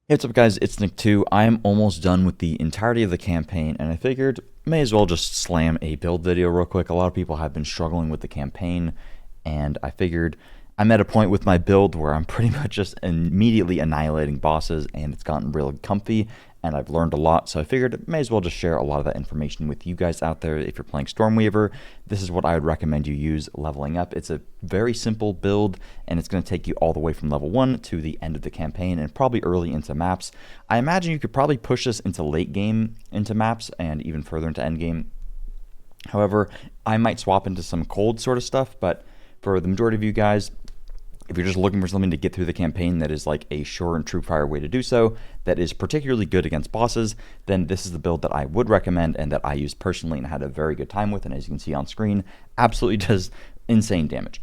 Hey, what's up guys, it's Nick 2. I am almost done with the entirety of the campaign and I figured may as well just slam a build video real quick. A lot of people have been struggling with the campaign and I figured I'm at a point with my build where I'm pretty much just immediately annihilating bosses and it's gotten real comfy and I've learned a lot, so I figured may as well just share a lot of that information with you guys out there. If you're playing Stormweaver, this is what I would recommend you use leveling up. It's a very simple build and it's going to take you all the way from level 1 to the end of the campaign and probably early into maps. I imagine you could probably push this into late game into maps and even further into end game. However, I might swap into some cold sort of stuff, but for the majority of you guys, if you're just looking for something to get through the campaign that is like a sure and true fire way to do so, that is particularly good against bosses, then this is the build that I would recommend and that I use personally and had a very good time with, and as you can see on screen, absolutely does insane damage.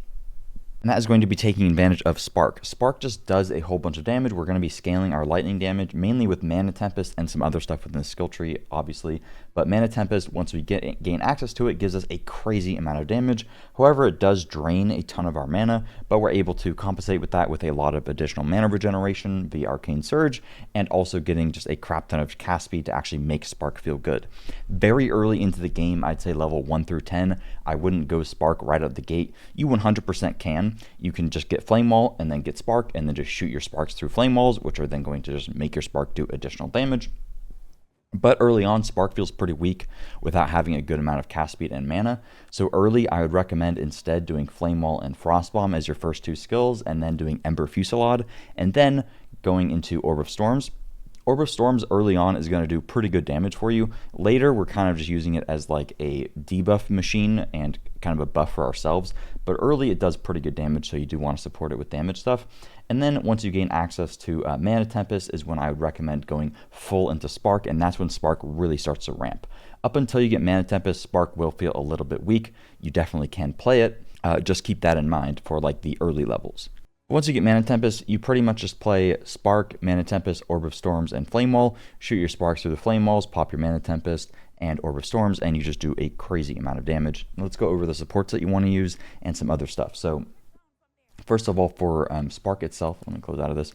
And that is going to be taking advantage of Spark. Spark just does a whole bunch of damage. We're going to be scaling our lightning damage, mainly with Mana Tempest and some other stuff within the skill tree, obviously. But Mana Tempest, once we gain access to it, gives us a crazy amount of damage. However, it does drain a ton of our mana, but we're able to compensate with that with a lot of additional mana regeneration via Arcane Surge, and also getting just a crap ton of cast speed to actually make Spark feel good. Very early into the game, I'd say level 1 through 10, I wouldn't go Spark right out the gate. You 100% can. You can just get Flame Wall and then get Spark and then just shoot your Sparks through Flame Walls, which are then going to just make your Spark do additional damage. But early on, Spark feels pretty weak without having a good amount of cast speed and mana. So early, I would recommend instead doing Flame Wall and Frost Bomb as your first two skills, and then doing Ember Fusillade, and then going into Orb of Storms. Orb of Storms early on is going to do pretty good damage for you. Later, we're kind of just using it as like a debuff machine and kind of a buff for ourselves. But early, it does pretty good damage, so you do want to support it with damage stuff. And then once you gain access to Mana Tempest is when I would recommend going full into Spark, and that's when Spark really starts to ramp. Up until you get Mana Tempest, Spark will feel a little bit weak. You definitely can play it. Just keep that in mind for like the early levels. Once you get Mana Tempest, you pretty much just play Spark, Mana Tempest, Orb of Storms, and Flame Wall. Shoot your Sparks through the Flame Walls, pop your Mana Tempest, and Orb of Storms, and you just do a crazy amount of damage. Let's go over the supports that you want to use and some other stuff. So first of all, for Spark itself, let me close out of this.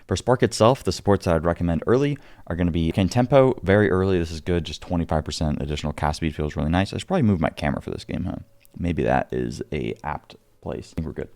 For Spark itself, the supports that I'd recommend early are going to be Arcane Tempo, very early. This is good, just 25% additional cast speed feels really nice. I should probably move my camera for this game, huh? Maybe that is a apt place. I think we're good.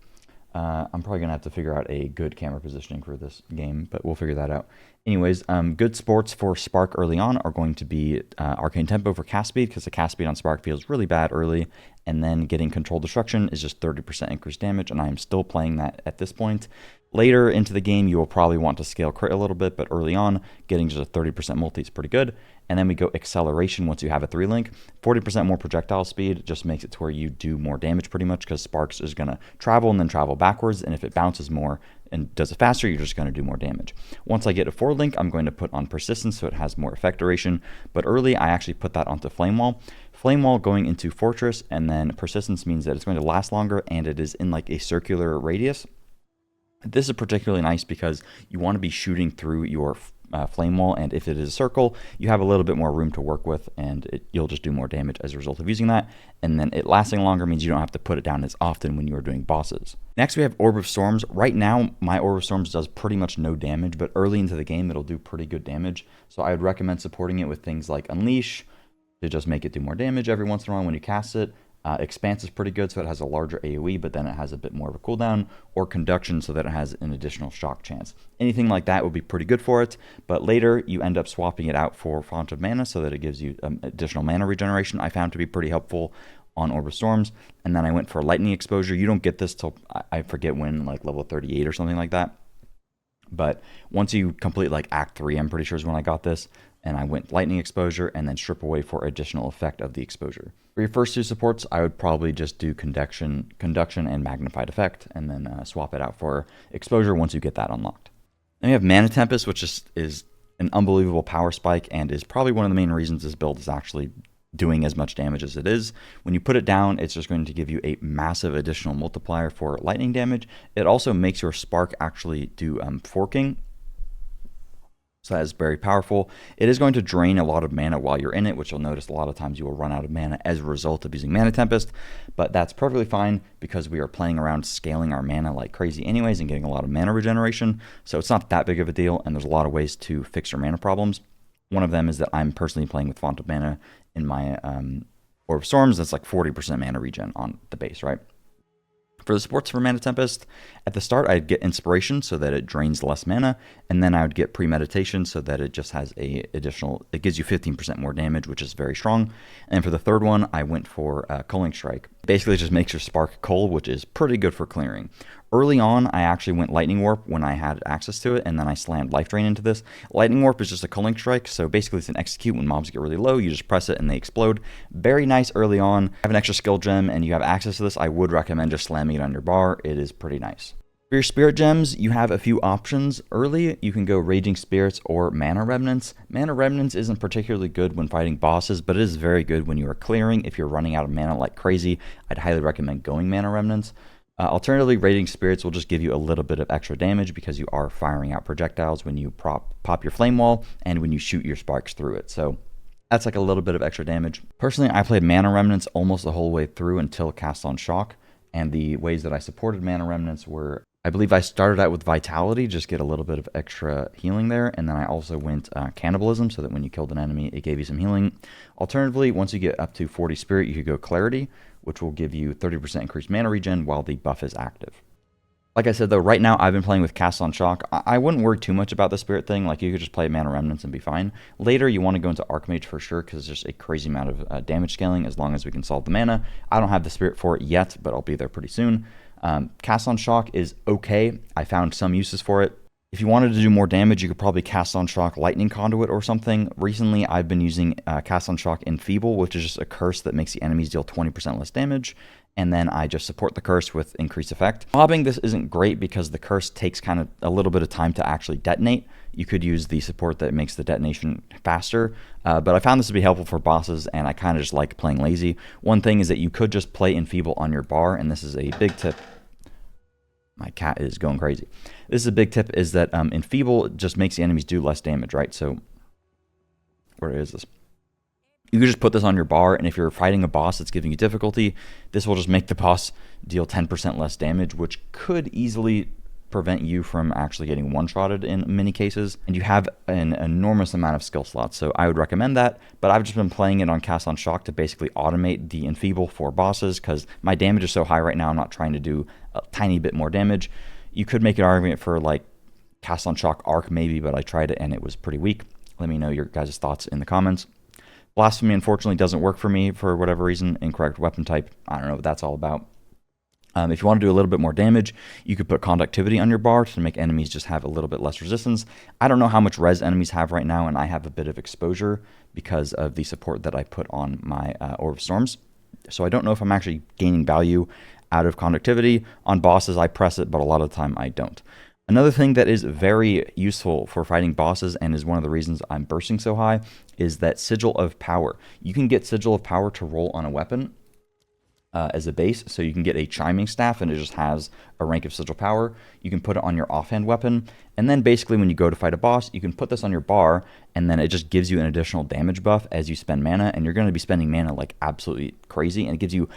I'm probably going to have to figure out a good camera positioning for this game, but we'll figure that out. Anyways, good sports for Spark early on are going to be Arcane Tempo for cast speed, because the cast speed on Spark feels really bad early, and then getting Controlled Destruction is just 30% increased damage, and I am still playing that at this point. Later into the game, you will probably want to scale crit a little bit, but early on, getting just a 30% multi is pretty good. And then we go Acceleration once you have a 3-link. 40% more projectile speed just makes it to where you do more damage pretty much, because Sparks is going to travel and then travel backwards, and if it bounces more and does it faster, you're just going to do more damage. Once I get a 4-link, I'm going to put on Persistence so it has more effect duration, but early I actually put that onto Flame Wall. Flame Wall going into Fortress, and then Persistence means that it's going to last longer and it is in like a circular radius. This is particularly nice because you want to be shooting through your Flame Wall, and if it is a circle, you have a little bit more room to work with, and you'll just do more damage as a result of using that. And then it lasting longer means you don't have to put it down as often when you are doing bosses. Next, we have Orb of Storms. Right now, my Orb of Storms does pretty much no damage, but early into the game, it'll do pretty good damage. So I would recommend supporting it with things like Unleash to just make it do more damage every once in a while when you cast it. Expanse is pretty good, so it has a larger AoE, but then it has a bit more of a cooldown, or Conduction so that it has an additional shock chance. Anything like that would be pretty good for it, but later you end up swapping it out for Font of Mana so that it gives you additional mana regeneration. I found to be pretty helpful on Orb of Storms, and then I went for Lightning Exposure. You don't get this till, I forget when, like level 38 or something like that. But once you complete like Act 3, I'm pretty sure is when I got this, and I went Lightning Exposure and then Strip Away for additional effect of the exposure. For your first two supports, I would probably just do Conduction and Magnified Effect, and then swap it out for Exposure once you get that unlocked. Then we have Mana Tempest, which is an unbelievable power spike and is probably one of the main reasons this build is actually doing as much damage as it is. When you put it down, it's just going to give you a massive additional multiplier for lightning damage. It also makes your Spark actually do forking. So that is very powerful. It is going to drain a lot of mana while you're in it, which you'll notice a lot of times you will run out of mana as a result of using Mana Tempest. But that's perfectly fine because we are playing around scaling our mana like crazy anyways and getting a lot of mana regeneration. So it's not that big of a deal, and there's a lot of ways to fix your mana problems. One of them is that I'm personally playing with Font of Mana in my Orb of Storms. That's like 40% mana regen on the base, right? For the supports for Mana Tempest, at the start I'd get Inspiration so that it drains less mana, and then I would get Premeditation so that it just has it gives you 15% more damage, which is very strong. And for the third one, I went for Culling Strike. Basically, it just makes your Spark Cull, which is pretty good for clearing. Early on, I actually went Lightning Warp when I had access to it, and then I slammed Life Drain into this. Lightning Warp is just a Culling Strike, so basically it's an execute when mobs get really low. You just press it and they explode. Very nice early on. Have an extra skill gem and you have access to this, I would recommend just slamming it on your bar. It is pretty nice. For your Spirit Gems, you have a few options. Early, you can go Raging Spirits or Mana Remnants. Mana Remnants isn't particularly good when fighting bosses, but it is very good when you are clearing. If you're running out of mana like crazy, I'd highly recommend going Mana Remnants. Alternatively, Raging Spirits will just give you a little bit of extra damage because you are firing out projectiles when you pop your Flame Wall and when you shoot your sparks through it. So that's like a little bit of extra damage. Personally, I played Mana Remnants almost the whole way through until Cast on Shock, and the ways that I supported Mana Remnants were, I believe I started out with Vitality, just get a little bit of extra healing there, and then I also went Cannibalism, so that when you killed an enemy, it gave you some healing. Alternatively, once you get up to 40 Spirit, you could go Clarity, which will give you 30% increased mana regen while the buff is active. Like I said, though, right now I've been playing with Cast on Shock. I wouldn't worry too much about the Spirit thing. Like, you could just play Mana Remnants and be fine. Later, you want to go into Archmage for sure, because there's just a crazy amount of damage scaling as long as we can solve the mana. I don't have the Spirit for it yet, but I'll be there pretty soon. Cast on Shock is okay. I found some uses for it. If you wanted to do more damage, you could probably Cast on Shock Lightning Conduit or something. Recently, I've been using Cast on Shock Enfeeble, which is just a curse that makes the enemies deal 20% less damage. And then I just support the curse with increased effect. Mobbing this isn't great because the curse takes kind of a little bit of time to actually detonate. You could use the support that makes the detonation faster, but I found this to be helpful for bosses, and I kind of just like playing lazy. One thing is that you could just play Enfeeble on your bar, and this is a big tip. My cat is going crazy. This is a big tip, is that Enfeeble just makes the enemies do less damage, right? So, where is this? You can just put this on your bar, and if you're fighting a boss that's giving you difficulty, this will just make the boss deal 10% less damage, which could easily prevent you from actually getting one-shotted in many cases. And you have an enormous amount of skill slots, so I would recommend that. But I've just been playing it on Cast on Shock to basically automate the Enfeeble for bosses, because my damage is so high right now, I'm not trying to do a tiny bit more damage. You could make an argument for like Cast on Shock Arc maybe, but I tried it and it was pretty weak. Let me know your guys' thoughts in the comments. Blasphemy, unfortunately, doesn't work for me for whatever reason. Incorrect weapon type. I don't know what that's all about. If you want to do a little bit more damage, you could put Conductivity on your bar to make enemies just have a little bit less resistance. I don't know how much res enemies have right now, and I have a bit of exposure because of the support that I put on my Orb of Storms. So I don't know if I'm actually gaining value out of Conductivity. On bosses, I press it, but a lot of the time I don't. Another thing that is very useful for fighting bosses, and is one of the reasons I'm bursting so high, is that Sigil of Power. You can get Sigil of Power to roll on a weapon as a base, so you can get a Chiming Staff, and it just has a rank of Sigil Power. You can put it on your offhand weapon, and then basically when you go to fight a boss, you can put this on your bar, and then it just gives you an additional damage buff as you spend mana, and you're going to be spending mana like absolutely crazy, and it gives you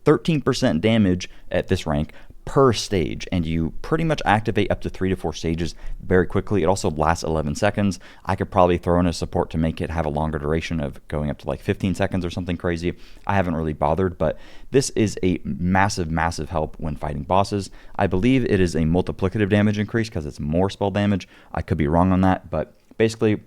13% damage at this rank per stage, and you pretty much activate up to 3 to 4 stages very quickly. It also lasts 11 seconds. I could probably throw in a support to make it have a longer duration of going up to like 15 seconds or something crazy. I haven't really bothered, but this is a massive, massive help when fighting bosses. I believe it is a multiplicative damage increase because it's more spell damage. I could be wrong on that, but basically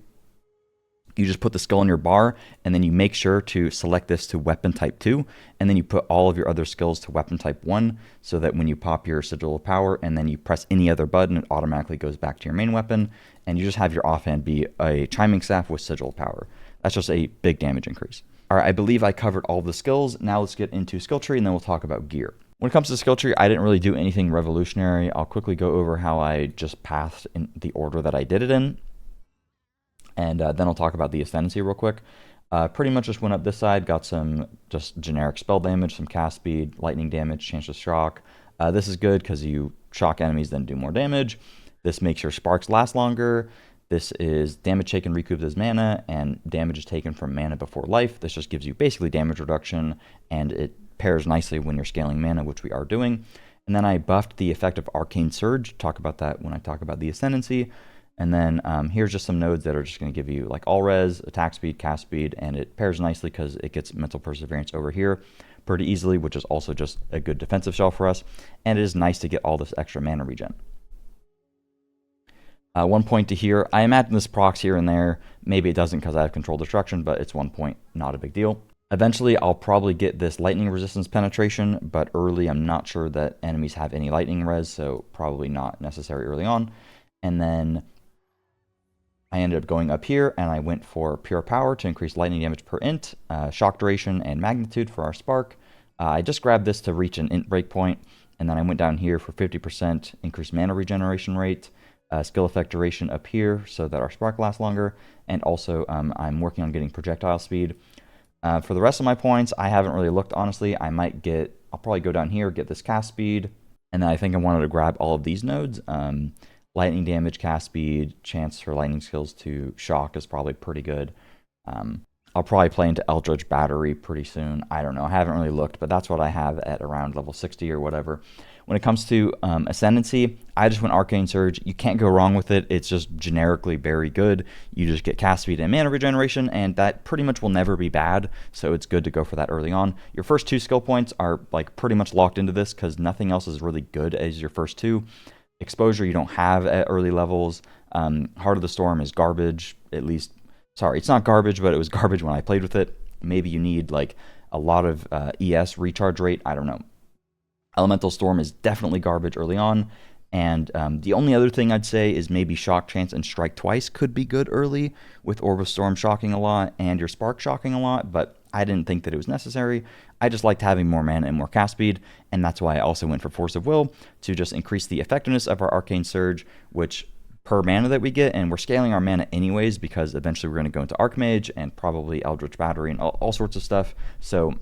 you just put the skill on your bar, and then you make sure to select this to weapon type 2, and then you put all of your other skills to weapon type 1, so that when you pop your Sigil of Power and then you press any other button, it automatically goes back to your main weapon, and you just have your offhand be a Chiming Staff with Sigil of Power. That's just a big damage increase. All right, I believe I covered all the skills. Now let's get into skill tree, and then we'll talk about gear. When it comes to skill tree, I didn't really do anything revolutionary. I'll quickly go over how I just pathed in the order that I did it in. And then I'll talk about the Ascendancy real quick. Pretty much just went up this side, got some just generic spell damage, some cast speed, lightning damage, chance to shock. This is good because you shock enemies, then do more damage. This makes your sparks last longer. This is damage taken recouped as mana, and damage is taken from mana before life. This just gives you basically damage reduction, and it pairs nicely when you're scaling mana, which we are doing. And then I buffed the effect of Arcane Surge. Talk about that when I talk about the Ascendancy. And then here's just some nodes that are just going to give you like all res, attack speed, cast speed, and it pairs nicely because it gets Mental Perseverance over here pretty easily, which is also just a good defensive shell for us. And it is nice to get all this extra mana regen. One point to here, I imagine this procs here and there. Maybe it doesn't because I have Control Destruction, but it's 1 point, not a big deal. Eventually, I'll probably get this lightning resistance penetration, but early I'm not sure that enemies have any lightning res, so probably not necessary early on. And then I ended up going up here, and I went for Pure Power to increase lightning damage per int, shock duration, and magnitude for our spark. I just grabbed this to reach an int breakpoint, and then I went down here for 50% increased mana regeneration rate, skill effect duration up here so that our spark lasts longer, and also I'm working on getting projectile speed. For the rest of my points, I haven't really looked, honestly. I'll probably go down here, get this cast speed, and then I think I wanted to grab all of these nodes. Lightning damage, cast speed, chance for lightning skills to shock is probably pretty good. I'll probably play into Eldritch Battery pretty soon. I don't know. I haven't really looked, but that's what I have at around level 60 or whatever. When it comes to Ascendancy, I just went Arcane Surge. You can't go wrong with it. It's just generically very good. You just get cast speed and mana regeneration, and that pretty much will never be bad, so it's good to go for that early on. Your first 2 skill points are like pretty much locked into this because nothing else is really good as your first 2. Exposure you don't have at early levels. Heart of the Storm is garbage, at least. Sorry, it's not garbage, but it was garbage when I played with it. Maybe you need like a lot of ES recharge rate. I don't know. Elemental Storm is definitely garbage early on. And the only other thing I'd say is maybe Shock Chance and Strike Twice could be good early, with Orb of Storm shocking a lot and your Spark shocking a lot, but I didn't think that it was necessary. I just liked having more mana and more cast speed, and that's why I also went for Force of Will, to just increase the effectiveness of our Arcane Surge, which per mana that we get, and we're scaling our mana anyways because eventually we're going to go into Archmage and probably Eldritch Battery and all sorts of stuff, so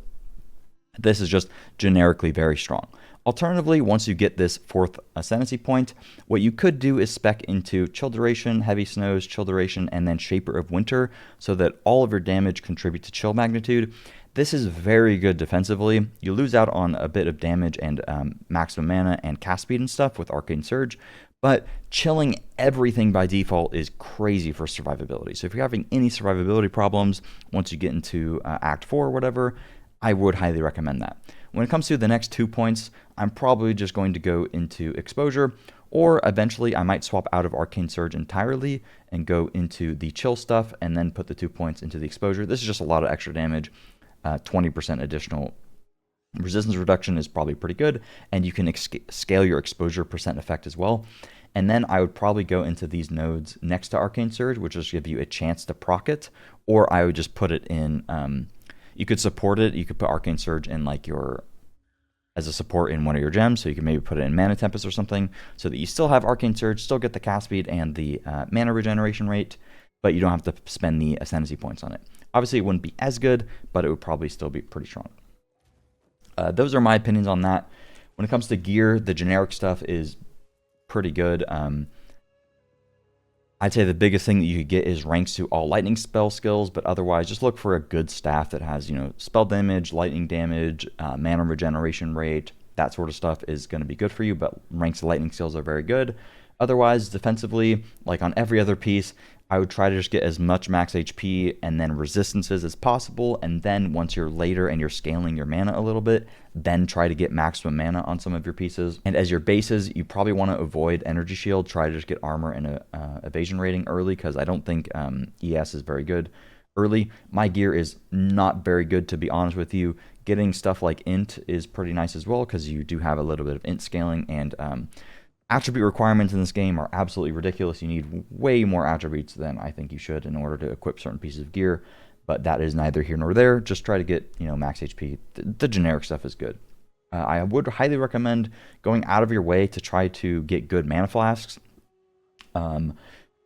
this is just generically very strong. Alternatively, once you get this 4th Ascendancy point, what you could do is spec into Chill Duration, Heavy Snows, Chill Duration, and then Shaper of Winter so that all of your damage contribute to chill magnitude. This is very good defensively. You lose out on a bit of damage and maximum mana and cast speed and stuff with Arcane Surge, but chilling everything by default is crazy for survivability. So if you're having any survivability problems once you get into Act 4 or whatever, I would highly recommend that. When it comes to the next 2 points, I'm probably just going to go into Exposure, or eventually I might swap out of Arcane Surge entirely and go into the chill stuff and then put the 2 points into the Exposure. This is just a lot of extra damage. 20% additional resistance reduction is probably pretty good, and you can scale your exposure percent effect as well. And then I would probably go into these nodes next to Arcane Surge, which will give you a chance to proc it, or I would just put it in... you could support it. You could put Arcane Surge in like as a support in one of your gems, so you can maybe put it in Mana Tempest or something, so that you still have Arcane Surge, still get the cast speed and the mana regeneration rate, but you don't have to spend the Ascendancy points on it. Obviously, it wouldn't be as good, but it would probably still be pretty strong. Those are my opinions on that. When it comes to gear, the generic stuff is pretty good. I'd say the biggest thing that you could get is ranks to all lightning spell skills, but otherwise just look for a good staff that has, spell damage, lightning damage, mana regeneration rate, that sort of stuff is going to be good for you, but ranks to lightning skills are very good. Otherwise, defensively, like on every other piece, I would try to just get as much max HP and then resistances as possible, and then once you're later and you're scaling your mana a little bit, then try to get maximum mana on some of your pieces. And as your bases, you probably want to avoid Energy Shield, try to just get armor and a evasion rating early, because I don't think ES is very good early. My gear is not very good, to be honest with you. Getting stuff like Int is pretty nice as well, because you do have a little bit of Int scaling, and attribute requirements in this game are absolutely ridiculous. You need way more attributes than I think you should in order to equip certain pieces of gear, but that is neither here nor there. Just try to get, max HP. The generic stuff is good. I would highly recommend going out of your way to try to get good mana flasks.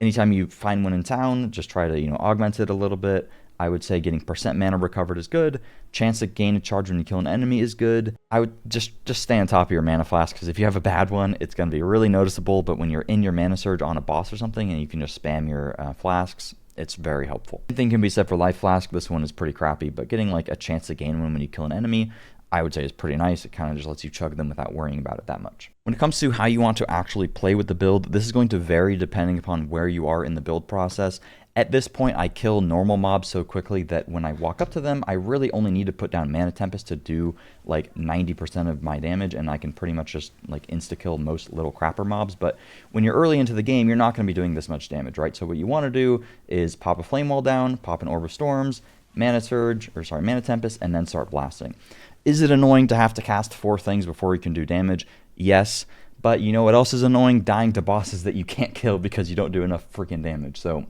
Anytime you find one in town, just try to, augment it a little bit. I would say getting percent mana recovered is good. Chance to gain a charge when you kill an enemy is good. I would just stay on top of your mana flask, because if you have a bad one, it's going to be really noticeable. But when you're in your mana surge on a boss or something and you can just spam your flasks, it's very helpful. Same thing can be said for life flask. This one is pretty crappy, but getting like a chance to gain one when you kill an enemy, I would say is pretty nice. It kind of just lets you chug them without worrying about it that much. When it comes to how you want to actually play with the build, this is going to vary depending upon where you are in the build process. At this point, I kill normal mobs so quickly that when I walk up to them, I really only need to put down Mana Tempest to do like 90% of my damage, and I can pretty much just like insta-kill most little crapper mobs. But when you're early into the game, you're not going to be doing this much damage, right? So what you want to do is pop a Flame Wall down, pop an Orb of Storms, Mana Tempest, and then start blasting. Is it annoying to have to cast 4 things before you can do damage? Yes. But you know what else is annoying? Dying to bosses that you can't kill because you don't do enough freaking damage. So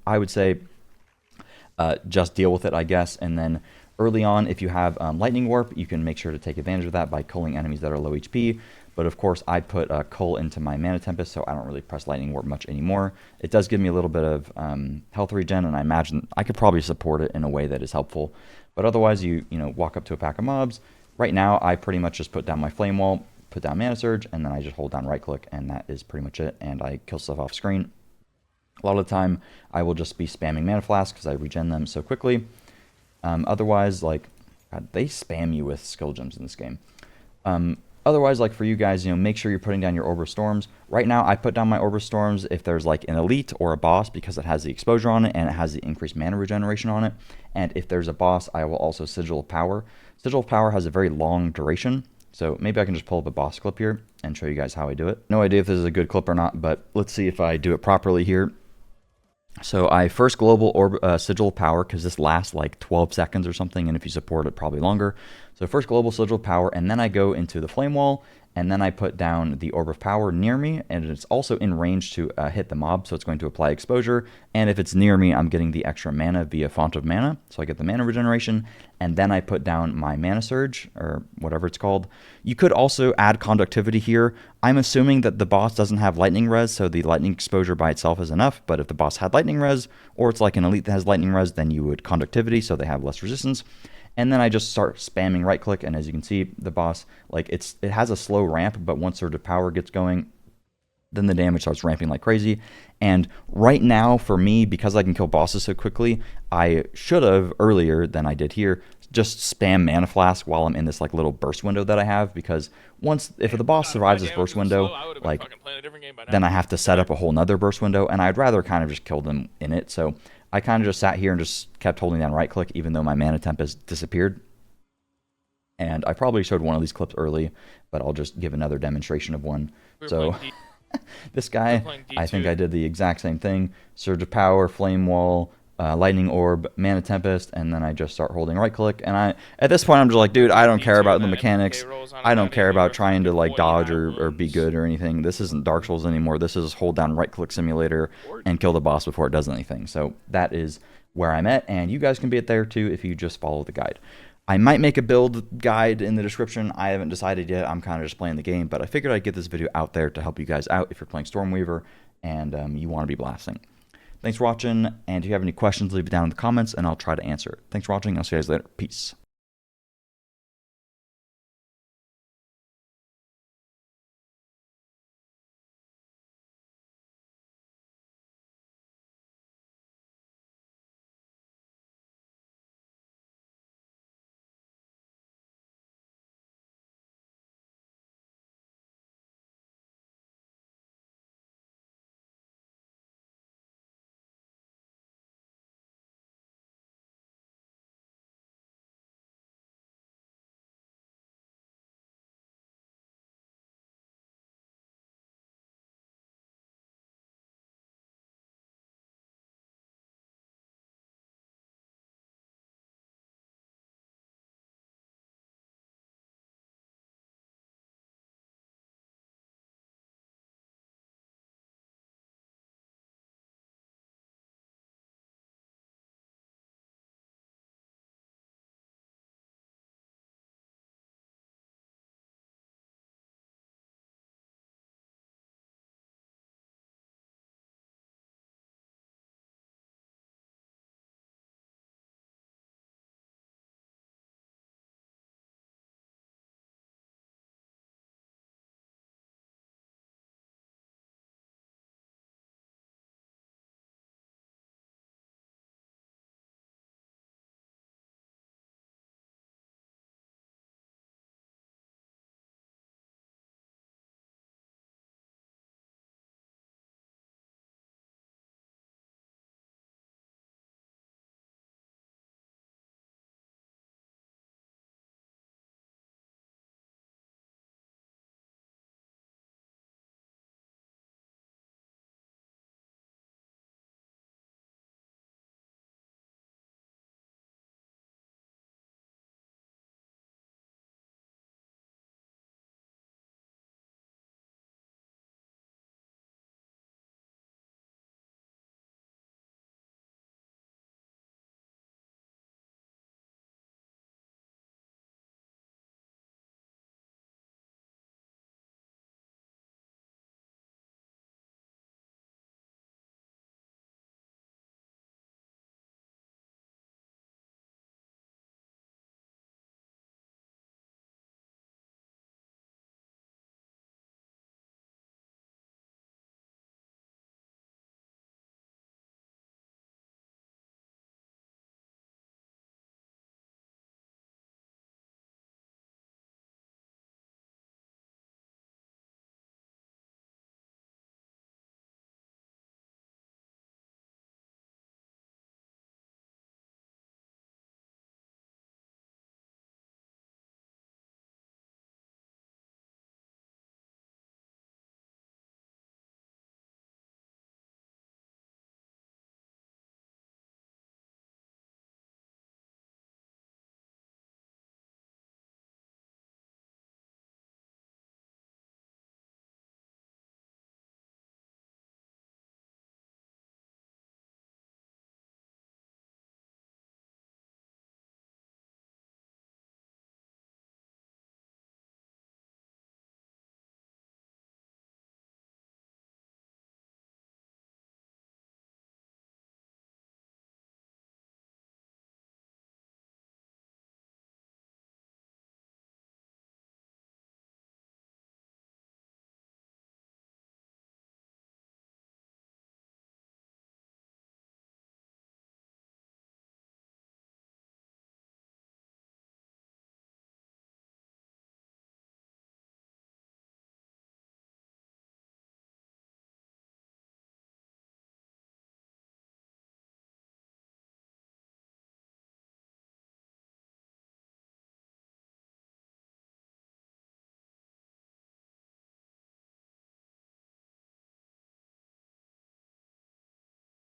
I would say just deal with it, I guess. And then early on, if you have Lightning Warp, you can make sure to take advantage of that by culling enemies that are low HP. But of course, I put Cull into my Mana Tempest, so I don't really press Lightning Warp much anymore. It does give me a little bit of health regen, and I imagine I could probably support it in a way that is helpful. But otherwise, you walk up to a pack of mobs. Right now, I pretty much just put down my Flame Wall, put down Mana Surge, and then I just hold down right-click, and that is pretty much it. And I kill stuff off screen. A lot of the time, I will just be spamming Mana Flask because I regen them so quickly. Otherwise, like, God, they spam you with skill gems in this game. Otherwise, like for you guys, make sure you're putting down your Orb of Storms. Right now, I put down my Orb of Storms if there's like an elite or a boss, because it has the exposure on it and it has the increased mana regeneration on it. And if there's a boss, I will also Sigil of Power. Sigil of Power has a very long duration, so maybe I can just pull up a boss clip here and show you guys how I do it. No idea if this is a good clip or not, but let's see if I do it properly here. So I first global Sigil of Power, because this lasts like 12 seconds or something, and if you support it, probably longer. So first global Sigil of Power, and then I go into the Flame Wall, and then I put down the Orb of Power near me, and it's also in range to hit the mob, so it's going to apply exposure. And if it's near me, I'm getting the extra mana via Font of Mana, so I get the mana regeneration. And then I put down my Mana Surge, or whatever it's called. You could also add Conductivity here. I'm assuming that the boss doesn't have Lightning Res, so the Lightning exposure by itself is enough. But if the boss had Lightning Res, or it's like an elite that has Lightning Res, then you would Conductivity, so they have less resistance. And then I just start spamming right click, and as you can see, the boss, like it has a slow ramp, but once Surge of Power gets going, then the damage starts ramping like crazy. And right now, for me, because I can kill bosses so quickly, I should have, earlier than I did here, just spam Mana Flask while I'm in this like little burst window that I have, because if the boss survives this burst window, like, then I have to set up a whole nother burst window, and I'd rather kind of just kill them in it. So I kind of just sat here and just kept holding down right click, even though my Mana Tempest disappeared. And I probably showed one of these clips early, but I'll just give another demonstration of one. So this guy, I think I did the exact same thing. Surge of Power, Flame Wall, Lightning Orb, Mana Tempest, and then I just start holding right click. And at this point, I'm just like, dude, I don't care about the mechanics. I don't care about trying to like dodge or be good or anything. This isn't Dark Souls anymore. This is hold down right click simulator and kill the boss before it does anything. So that is where I'm at, and you guys can be at there too if you just follow the guide. I might make a build guide in the description. I haven't decided yet. I'm kind of just playing the game, but I figured I'd get this video out there to help you guys out if you're playing Stormweaver and you want to be blasting. Thanks for watching, and if you have any questions, leave it down in the comments, and I'll try to answer it. Thanks for watching. I'll see you guys later. Peace.